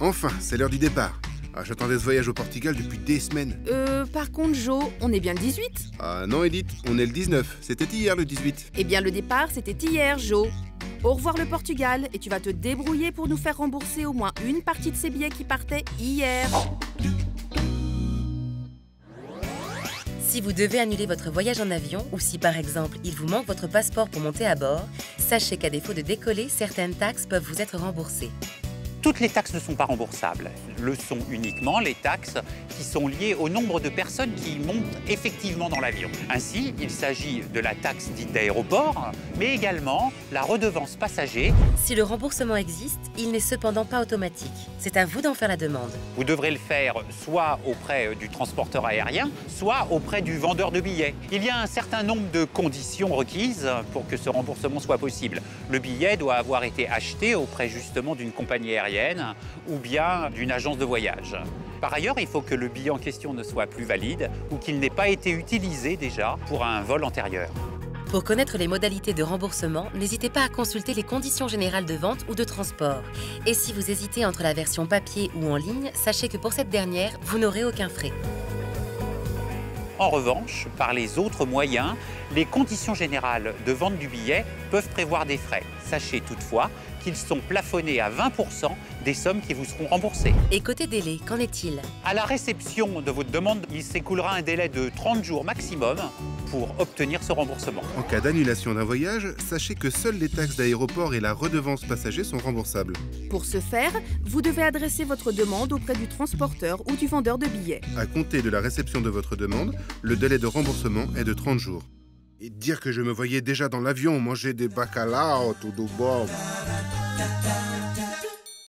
Enfin, c'est l'heure du départ. Ah, j'attendais ce voyage au Portugal depuis des semaines. Par contre, Joe, on est bien le 18? Ah non, Edith, on est le 19. C'était hier le 18. Eh bien, le départ, c'était hier, Joe. Au revoir le Portugal, et tu vas te débrouiller pour nous faire rembourser au moins une partie de ces billets qui partaient hier. Si vous devez annuler votre voyage en avion, ou si par exemple il vous manque votre passeport pour monter à bord, sachez qu'à défaut de décoller, certaines taxes peuvent vous être remboursées. Toutes les taxes ne sont pas remboursables. Le sont uniquement les taxes qui sont liées au nombre de personnes qui montent effectivement dans l'avion. Ainsi, il s'agit de la taxe dite d'aéroport, mais également la redevance passager. Si le remboursement existe, il n'est cependant pas automatique. C'est à vous d'en faire la demande. Vous devrez le faire soit auprès du transporteur aérien, soit auprès du vendeur de billets. Il y a un certain nombre de conditions requises pour que ce remboursement soit possible. Le billet doit avoir été acheté auprès justement d'une compagnie aérienne ou bien d'une agence de voyage. Par ailleurs, il faut que le billet en question ne soit plus valide ou qu'il n'ait pas été utilisé déjà pour un vol antérieur. Pour connaître les modalités de remboursement, n'hésitez pas à consulter les conditions générales de vente ou de transport. Et si vous hésitez entre la version papier ou en ligne, sachez que pour cette dernière, vous n'aurez aucun frais. En revanche, par les autres moyens, les conditions générales de vente du billet peuvent prévoir des frais. Sachez toutefois qu'ils sont plafonnés à 20% des sommes qui vous seront remboursées. Et côté délai, qu'en est-il? À la réception de votre demande, il s'écoulera un délai de 30 jours maximum pour obtenir ce remboursement. En cas d'annulation d'un voyage, sachez que seules les taxes d'aéroport et la redevance passager sont remboursables. Pour ce faire, vous devez adresser votre demande auprès du transporteur ou du vendeur de billets. À compter de la réception de votre demande, le délai de remboursement est de 30 jours. Et dire que je me voyais déjà dans l'avion manger des bacalao tout de bon.